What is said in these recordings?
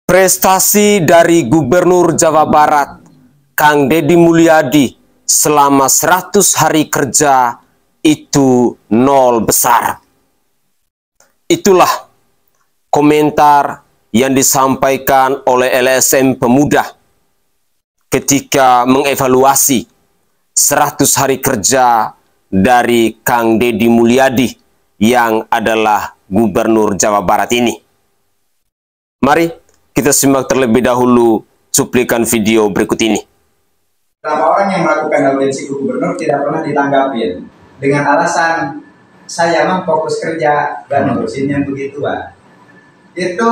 Prestasi dari Gubernur Jawa Barat, Kang Deddy Mulyadi, selama 100 hari kerja itu nol besar. Itulah komentar yang disampaikan oleh LSM Pemuda ketika mengevaluasi 100 hari kerja dari Kang Deddy Mulyadi yang adalah Gubernur Jawa Barat ini. Mari kita simak terlebih dahulu cuplikan video berikut ini. Beberapa orang yang melakukan audiensi ke gubernur tidak pernah ditanggapi dengan alasan saya mah fokus kerja dan ngurusin yang begituan. Itu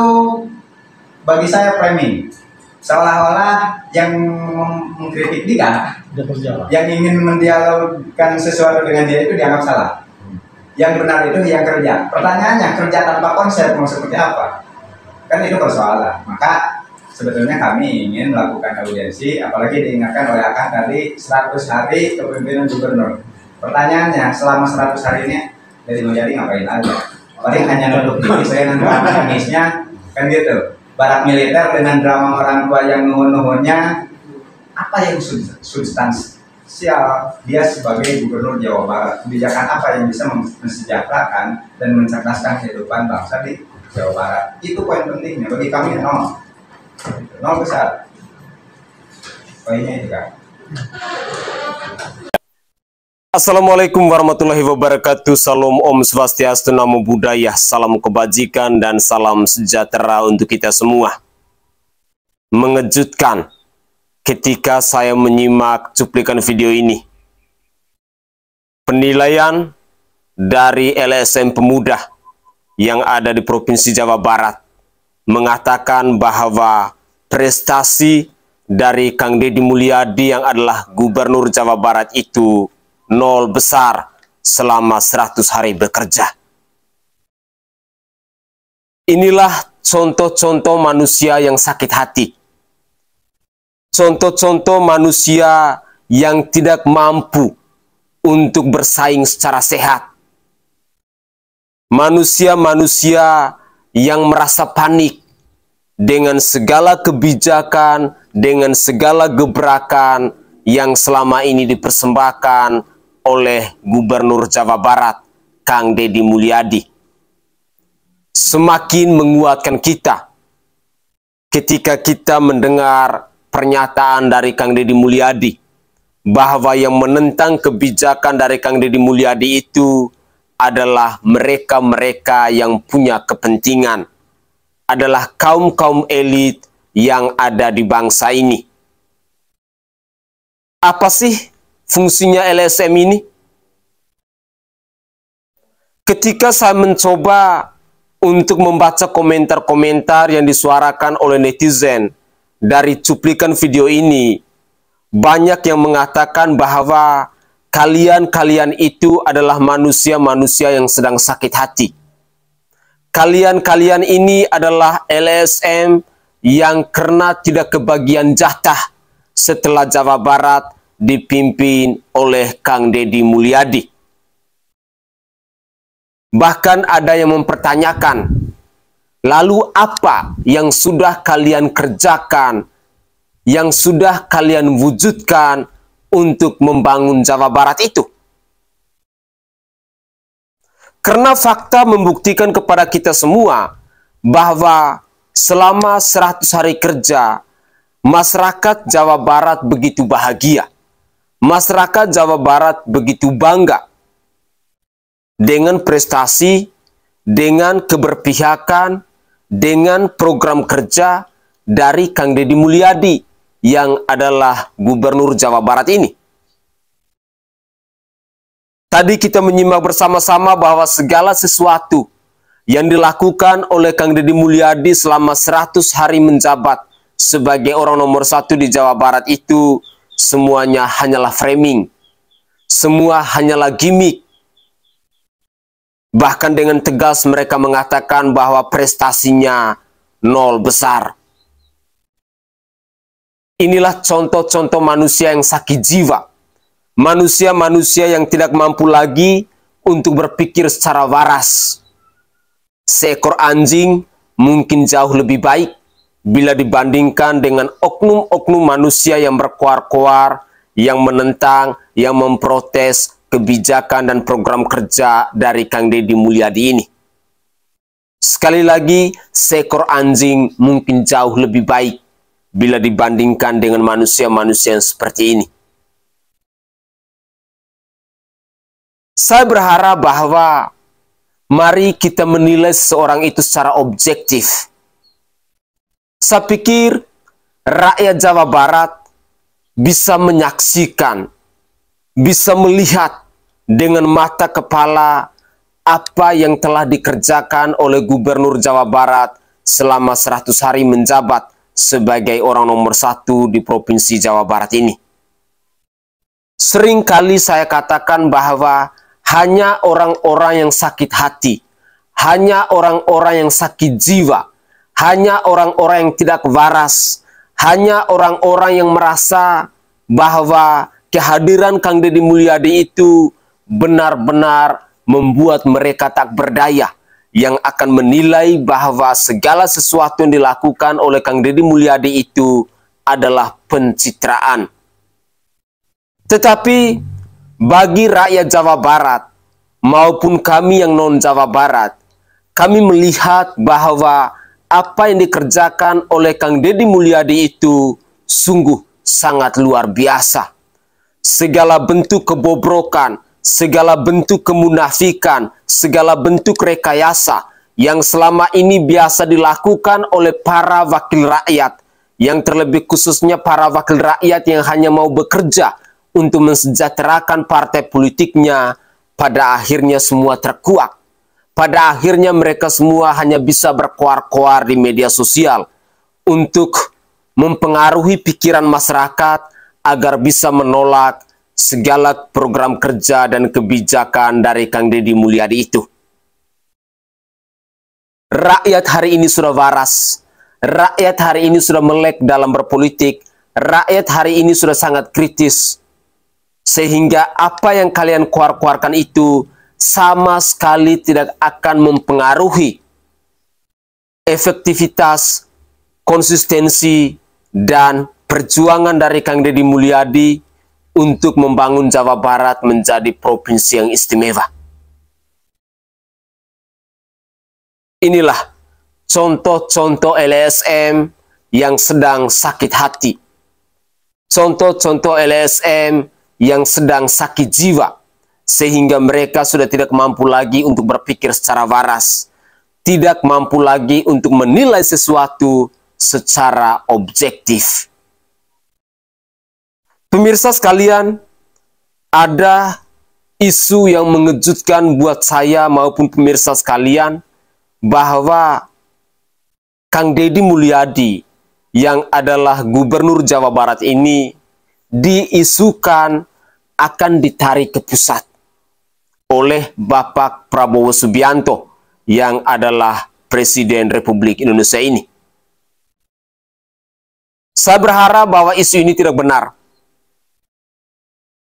bagi saya framing, seolah-olah yang mengkritik dia, yang ingin mendialogkan sesuatu dengan dia itu dianggap salah. Yang benar itu yang kerja. Pertanyaannya, kerja tanpa konsep mau seperti apa? Kan itu persoalan. Maka sebetulnya kami ingin melakukan audiensi, apalagi diingatkan oleh Akang tadi 100 hari kepemimpinan gubernur. Pertanyaannya, selama 100 hari ini dari Mulyadi ngapain aja? Paling hanya nutup diri saya dengan drama nangisnya, kan gitu. Barak militer dengan drama orang tua yang nuhun-nuhunnya, apa yang substansial dia sebagai gubernur Jawa Barat? Kebijakan apa yang bisa mensejahterakan dan mencerdaskan kehidupan bangsa di Jawa Barat? Itu poin pentingnya. Bagi kami nol besar. Poinnya itu kan. Assalamualaikum warahmatullahi wabarakatuh. Salam Om Swastiastu, Namo Buddhaya, salam kebajikan dan salam sejahtera untuk kita semua. Mengejutkan ketika saya menyimak cuplikan video ini. Penilaian dari LSM Pemuda yang ada di Provinsi Jawa Barat mengatakan bahwa prestasi dari Kang Deddy Mulyadi yang adalah Gubernur Jawa Barat itu nol besar selama 100 hari bekerja. Inilah contoh-contoh manusia yang sakit hati. Contoh-contoh manusia yang tidak mampu untuk bersaing secara sehat. Manusia-manusia yang merasa panik dengan segala kebijakan, dengan segala gebrakan yang selama ini dipersembahkan oleh Gubernur Jawa Barat, Kang Deddy Mulyadi. Semakin menguatkan kita ketika kita mendengar pernyataan dari Kang Deddy Mulyadi bahwa yang menentang kebijakan dari Kang Deddy Mulyadi itu adalah mereka-mereka yang punya kepentingan, adalah kaum-kaum elit yang ada di bangsa ini. Apa sih fungsinya LSM ini? Ketika saya mencoba untuk membaca komentar-komentar yang disuarakan oleh netizen dari cuplikan video ini, banyak yang mengatakan bahwa kalian itu adalah manusia-manusia yang sedang sakit hati. Kalian ini adalah LSM yang karena tidak kebagian jatah setelah Jawa Barat dipimpin oleh Kang Deddy Mulyadi. Bahkan ada yang mempertanyakan, lalu apa yang sudah kalian kerjakan, yang sudah kalian wujudkan untuk membangun Jawa Barat itu? Karena fakta membuktikan kepada kita semua bahwa selama 100 hari kerja, masyarakat Jawa Barat begitu bahagia. Masyarakat Jawa Barat begitu bangga dengan prestasi, dengan keberpihakan, dengan program kerja dari Kang Deddy Mulyadi yang adalah Gubernur Jawa Barat ini. Tadi kita menyimak bersama-sama bahwa segala sesuatu yang dilakukan oleh Kang Deddy Mulyadi selama 100 hari menjabat sebagai orang nomor 1 di Jawa Barat itu semuanya hanyalah framing. Semua hanyalah gimmick. Bahkan dengan tegas mereka mengatakan bahwa prestasinya nol besar. Inilah contoh-contoh manusia yang sakit jiwa. Manusia-manusia yang tidak mampu lagi untuk berpikir secara waras. Seekor anjing mungkin jauh lebih baik bila dibandingkan dengan oknum-oknum manusia yang berkoar-koar, yang menentang, yang memprotes kebijakan dan program kerja dari Kang Deddy Mulyadi ini. Sekali lagi, seekor anjing mungkin jauh lebih baik bila dibandingkan dengan manusia-manusia yang seperti ini. Saya berharap bahwa mari kita menilai seseorang itu secara objektif. Saya pikir rakyat Jawa Barat bisa menyaksikan, bisa melihat dengan mata kepala apa yang telah dikerjakan oleh Gubernur Jawa Barat selama 100 hari menjabat sebagai orang nomor 1 di Provinsi Jawa Barat ini. Seringkali saya katakan bahwa hanya orang-orang yang sakit hati, hanya orang-orang yang sakit jiwa, hanya orang-orang yang tidak waras, hanya orang-orang yang merasa bahwa kehadiran Kang Deddy Mulyadi itu benar-benar membuat mereka tak berdaya, yang akan menilai bahwa segala sesuatu yang dilakukan oleh Kang Deddy Mulyadi itu adalah pencitraan. Tetapi bagi rakyat Jawa Barat maupun kami yang non-Jawa Barat, kami melihat bahwa apa yang dikerjakan oleh Kang Deddy Mulyadi itu sungguh sangat luar biasa. Segala bentuk kebobrokan, segala bentuk kemunafikan, segala bentuk rekayasa yang selama ini biasa dilakukan oleh para wakil rakyat, yang terlebih khususnya para wakil rakyat yang hanya mau bekerja untuk mensejahterakan partai politiknya, pada akhirnya semua terkuak. Pada akhirnya mereka semua hanya bisa berkoar-koar di media sosial untuk mempengaruhi pikiran masyarakat agar bisa menolak segala program kerja dan kebijakan dari Kang Deddy Mulyadi itu. Rakyat hari ini sudah waras, rakyat hari ini sudah melek dalam berpolitik, rakyat hari ini sudah sangat kritis, sehingga apa yang kalian keluarkan itu sama sekali tidak akan mempengaruhi efektivitas, konsistensi, dan perjuangan dari Kang Deddy Mulyadi untuk membangun Jawa Barat menjadi provinsi yang istimewa. Inilah contoh-contoh LSM yang sedang sakit hati. Contoh-contoh LSM yang sedang sakit jiwa, sehingga mereka sudah tidak mampu lagi untuk berpikir secara waras, tidak mampu lagi untuk menilai sesuatu secara objektif. Pemirsa sekalian, ada isu yang mengejutkan buat saya maupun pemirsa sekalian, bahwa Kang Deddy Mulyadi yang adalah Gubernur Jawa Barat ini diisukan akan ditarik ke pusat oleh Bapak Prabowo Subianto yang adalah Presiden Republik Indonesia ini. Saya berharap bahwa isu ini tidak benar,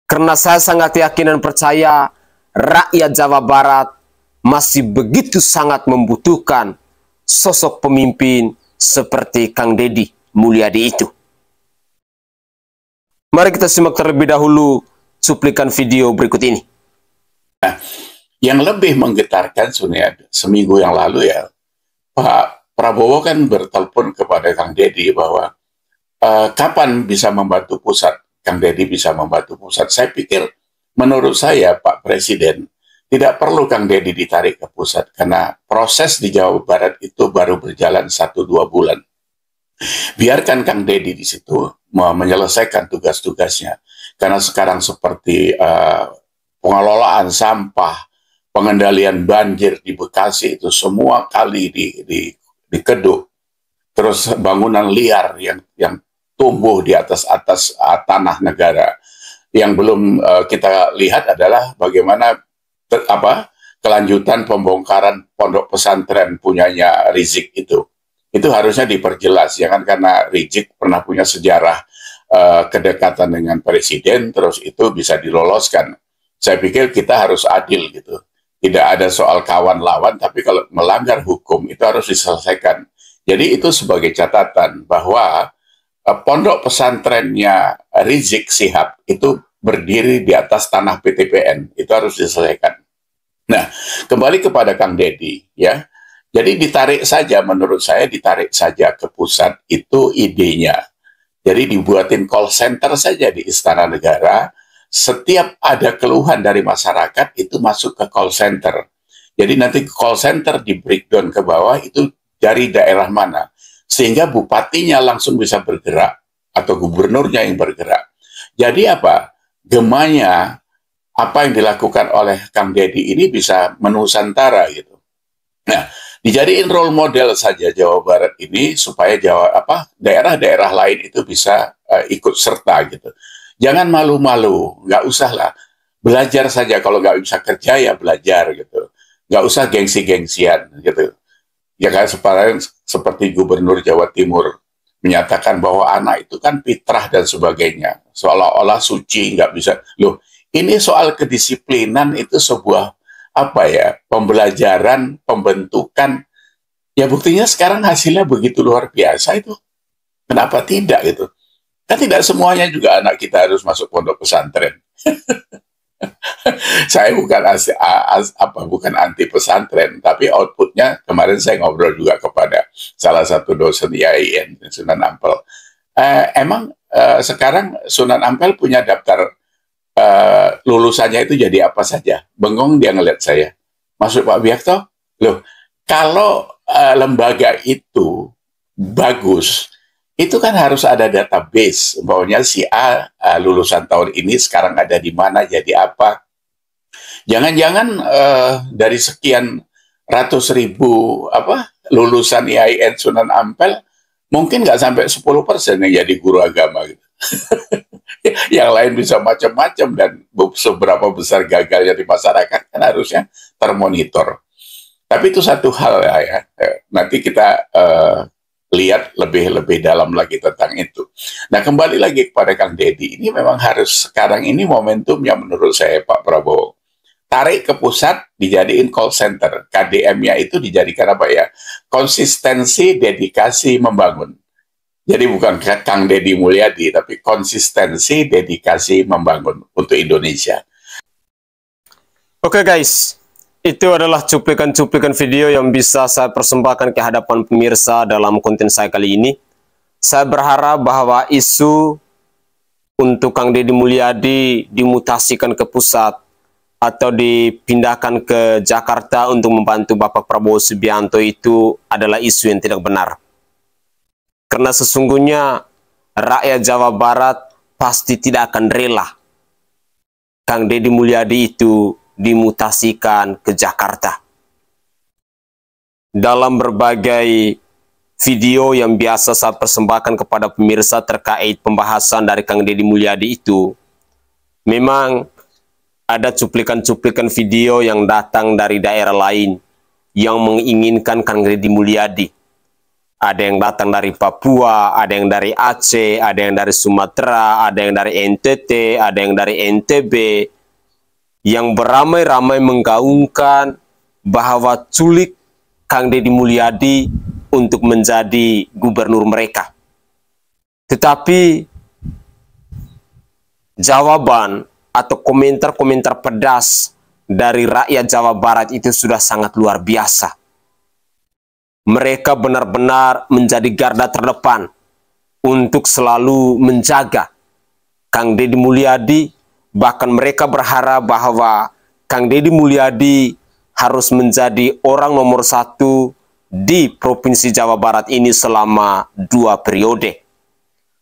karena saya sangat yakin dan percaya rakyat Jawa Barat masih begitu sangat membutuhkan sosok pemimpin seperti Kang Deddy Mulyadi itu. Mari kita simak terlebih dahulu cuplikan video berikut ini. Nah, yang lebih menggetarkan sebenarnya seminggu yang lalu ya, Pak Prabowo kan bertelepon kepada Kang Deddy bahwa kapan bisa membantu pusat, Kang Deddy bisa membantu pusat. Saya pikir, menurut saya Pak Presiden tidak perlu Kang Deddy ditarik ke pusat, karena proses di Jawa Barat itu baru berjalan 1-2 bulan. Biarkan Kang Deddy di situ menyelesaikan tugas-tugasnya, karena sekarang seperti pengelolaan sampah, pengendalian banjir di Bekasi itu semua kali dikeduk, terus bangunan liar yang tumbuh di atas tanah negara. Yang belum kita lihat adalah bagaimana kelanjutan pembongkaran pondok pesantren punyanya Rizik itu harusnya diperjelas, jangan karena Rizik pernah punya sejarah kedekatan dengan presiden terus itu bisa diloloskan. Saya pikir kita harus adil gitu, tidak ada soal kawan lawan, tapi kalau melanggar hukum itu harus diselesaikan. Jadi itu sebagai catatan bahwa pondok pesantrennya Rizik Sihab itu berdiri di atas tanah PTPN, itu harus diselesaikan. Nah, kembali kepada Kang Deddy, ya. Jadi ditarik saja, menurut saya ditarik saja ke pusat itu idenya. Jadi dibuatin call center saja di Istana Negara, setiap ada keluhan dari masyarakat itu masuk ke call center. Jadi nanti call center di breakdown ke bawah itu dari daerah mana, sehingga bupatinya langsung bisa bergerak atau gubernurnya yang bergerak. Jadi apa? Gemanya apa yang dilakukan oleh Kang Deddy ini bisa menusantara gitu. Nah, dijadiin role model saja Jawa Barat ini supaya daerah-daerah lain itu bisa ikut serta gitu. Jangan malu-malu, nggak usah lah. Belajar saja, kalau nggak bisa kerja ya belajar gitu. Nggak usah gengsi-gengsian gitu. Ya kan seperti Gubernur Jawa Timur menyatakan bahwa anak itu kan fitrah dan sebagainya, seolah-olah suci, nggak bisa. Loh, ini soal kedisiplinan itu sebuah pembelajaran, pembentukan. Ya buktinya sekarang hasilnya begitu luar biasa itu. Kenapa tidak gitu? Kan tidak semuanya juga anak kita harus masuk pondok pesantren. Saya bukan anti pesantren, tapi outputnya kemarin saya ngobrol juga kepada salah satu dosen IAIN Sunan Ampel. Sekarang Sunan Ampel punya daftar lulusannya itu jadi apa saja? Bengong dia ngeliat saya. Maksud Pak Biakto, loh kalau lembaga itu bagus, itu kan harus ada database, umpamanya si A lulusan tahun ini sekarang ada di mana, jadi apa. Jangan-jangan dari sekian ratus ribu lulusan IAIN Sunan Ampel, mungkin nggak sampai 10% yang jadi guru agama gitu. Yang lain bisa macam-macam, dan seberapa besar gagalnya di masyarakat kan harusnya termonitor. Tapi itu satu hal ya. Nanti kita lihat lebih dalam lagi tentang itu. Nah, kembali lagi kepada Kang Deddy, ini memang harus sekarang ini momentumnya menurut saya Pak Prabowo. Tarik ke pusat, dijadiin call center. KDM-nya itu dijadikan apa ya? Konsistensi, dedikasi, membangun. Jadi bukan Kang Deddy Mulyadi, tapi konsistensi, dedikasi, membangun untuk Indonesia. Oke guys, itu adalah cuplikan-cuplikan video yang bisa saya persembahkan ke hadapan pemirsa dalam konten saya kali ini. Saya berharap bahwa isu untuk Kang Deddy Mulyadi dimutasikan ke pusat atau dipindahkan ke Jakarta untuk membantu Bapak Prabowo Subianto itu adalah isu yang tidak benar. Karena sesungguhnya rakyat Jawa Barat pasti tidak akan rela Kang Deddy Mulyadi itu dimutasikan ke Jakarta. Dalam berbagai video yang biasa saya persembahkan kepada pemirsa terkait pembahasan dari Kang Deddy Mulyadi itu, memang ada cuplikan-cuplikan video yang datang dari daerah lain yang menginginkan Kang Deddy Mulyadi. Ada yang datang dari Papua, ada yang dari Aceh, ada yang dari Sumatera, ada yang dari NTT, ada yang dari NTB, yang beramai-ramai menggaungkan bahwa culik Kang Deddy Mulyadi untuk menjadi gubernur mereka. Tetapi jawaban atau komentar-komentar pedas dari rakyat Jawa Barat itu sudah sangat luar biasa. Mereka benar-benar menjadi garda terdepan untuk selalu menjaga Kang Deddy Mulyadi. Bahkan mereka berharap bahwa Kang Deddy Mulyadi harus menjadi orang nomor 1 di Provinsi Jawa Barat ini selama 2 periode.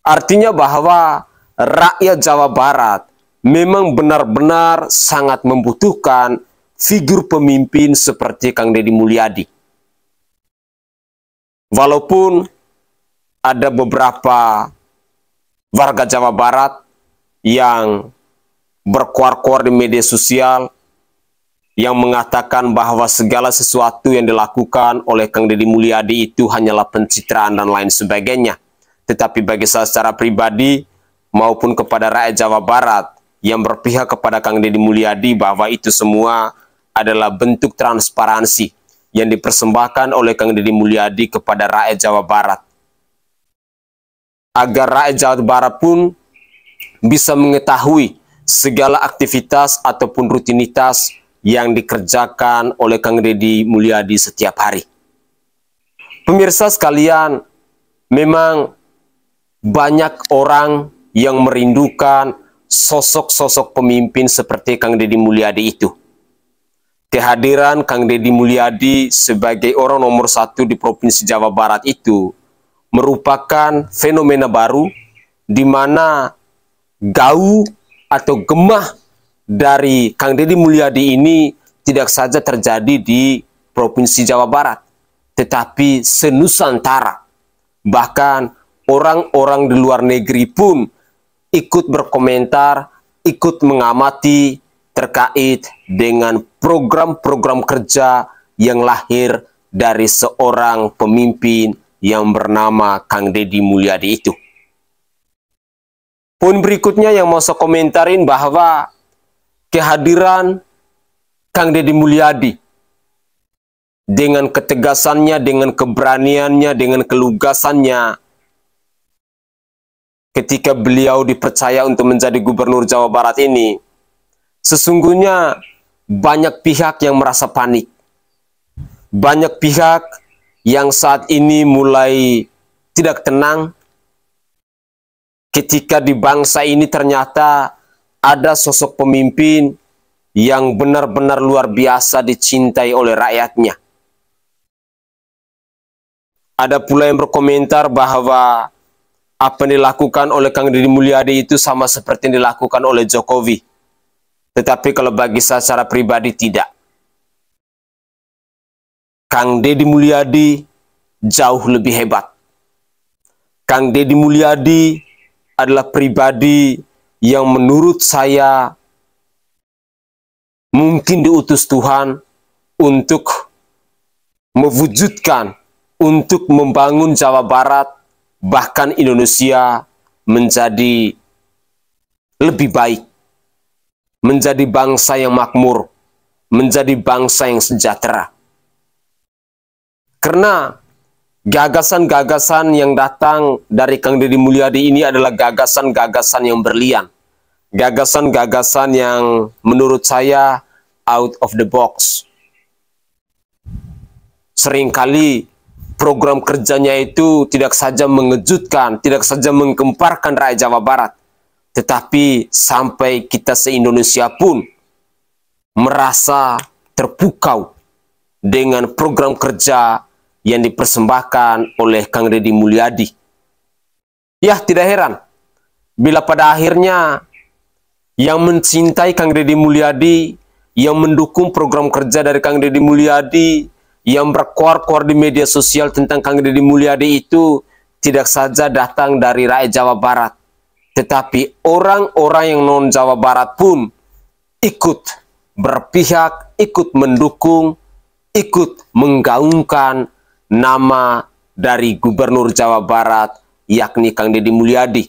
Artinya bahwa rakyat Jawa Barat memang benar-benar sangat membutuhkan figur pemimpin seperti Kang Deddy Mulyadi. Walaupun ada beberapa warga Jawa Barat yang berkuar-kuar di media sosial yang mengatakan bahwa segala sesuatu yang dilakukan oleh Kang Deddy Mulyadi itu hanyalah pencitraan dan lain sebagainya. Tetapi bagi saya secara pribadi maupun kepada rakyat Jawa Barat yang berpihak kepada Kang Deddy Mulyadi, bahwa itu semua adalah bentuk transparansi yang dipersembahkan oleh Kang Deddy Mulyadi kepada rakyat Jawa Barat. Agar rakyat Jawa Barat pun bisa mengetahui segala aktivitas ataupun rutinitas yang dikerjakan oleh Kang Deddy Mulyadi setiap hari. Pemirsa sekalian, memang banyak orang yang merindukan sosok-sosok pemimpin seperti Kang Deddy Mulyadi itu. Kehadiran Kang Deddy Mulyadi sebagai orang nomor 1 di Provinsi Jawa Barat itu merupakan fenomena baru di mana gaul atau gemah dari Kang Deddy Mulyadi ini tidak saja terjadi di Provinsi Jawa Barat, tetapi senusantara. Bahkan orang-orang di luar negeri pun ikut berkomentar, ikut mengamati terkait dengan program-program kerja yang lahir dari seorang pemimpin yang bernama Kang Deddy Mulyadi itu. Poin berikutnya yang mau saya komentarin bahwa kehadiran Kang Deddy Mulyadi dengan ketegasannya, dengan keberaniannya, dengan kelugasannya ketika beliau dipercaya untuk menjadi gubernur Jawa Barat ini, sesungguhnya banyak pihak yang merasa panik. Banyak pihak yang saat ini mulai tidak tenang ketika di bangsa ini ternyata ada sosok pemimpin yang benar-benar luar biasa dicintai oleh rakyatnya. Ada pula yang berkomentar bahwa apa yang dilakukan oleh Kang Deddy Mulyadi itu sama seperti yang dilakukan oleh Jokowi. Tetapi kalau bagi saya secara pribadi tidak. Kang Deddy Mulyadi jauh lebih hebat. Kang Deddy Mulyadi adalah pribadi yang menurut saya mungkin diutus Tuhan untuk mewujudkan, untuk membangun Jawa Barat, bahkan Indonesia menjadi lebih baik, menjadi bangsa yang makmur, menjadi bangsa yang sejahtera. Karena gagasan-gagasan yang datang dari Kang Deddy Mulyadi ini adalah gagasan-gagasan yang berlian. Gagasan-gagasan yang menurut saya out of the box. Seringkali program kerjanya itu tidak saja mengejutkan, tidak saja menggemparkan rakyat Jawa Barat, tetapi sampai kita se-Indonesia pun merasa terpukau dengan program kerja yang dipersembahkan oleh Kang Deddy Mulyadi. Ya, tidak heran bila pada akhirnya yang mencintai Kang Deddy Mulyadi, yang mendukung program kerja dari Kang Deddy Mulyadi, yang berkuar-kuar di media sosial tentang Kang Deddy Mulyadi itu tidak saja datang dari rakyat Jawa Barat, tetapi orang-orang yang non Jawa Barat pun ikut berpihak, ikut mendukung, ikut menggaungkan nama dari Gubernur Jawa Barat, yakni Kang Deddy Mulyadi,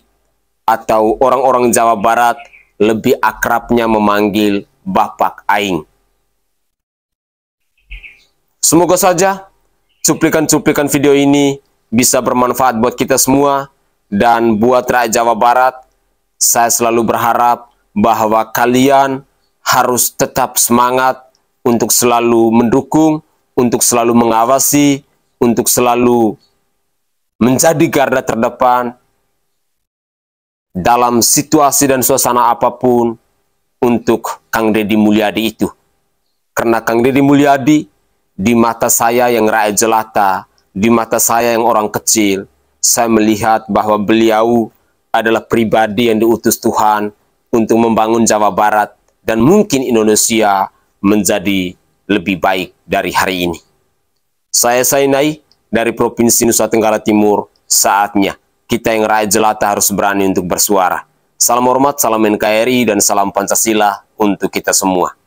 atau orang-orang Jawa Barat lebih akrabnya memanggil Bapak Aing. Semoga saja cuplikan-cuplikan video ini bisa bermanfaat buat kita semua, dan buat rakyat Jawa Barat, saya selalu berharap bahwa kalian harus tetap semangat untuk selalu mendukung, untuk selalu mengawasi, untuk selalu menjadi garda terdepan dalam situasi dan suasana apapun untuk Kang Deddy Mulyadi itu. Karena Kang Deddy Mulyadi di mata saya yang rakyat jelata, di mata saya yang orang kecil, saya melihat bahwa beliau adalah pribadi yang diutus Tuhan untuk membangun Jawa Barat dan mungkin Indonesia menjadi lebih baik dari hari ini. Saya Sainai dari Provinsi Nusa Tenggara Timur. Saatnya kita yang rakyat jelata harus berani untuk bersuara. Salam hormat, salam NKRI, dan salam Pancasila untuk kita semua.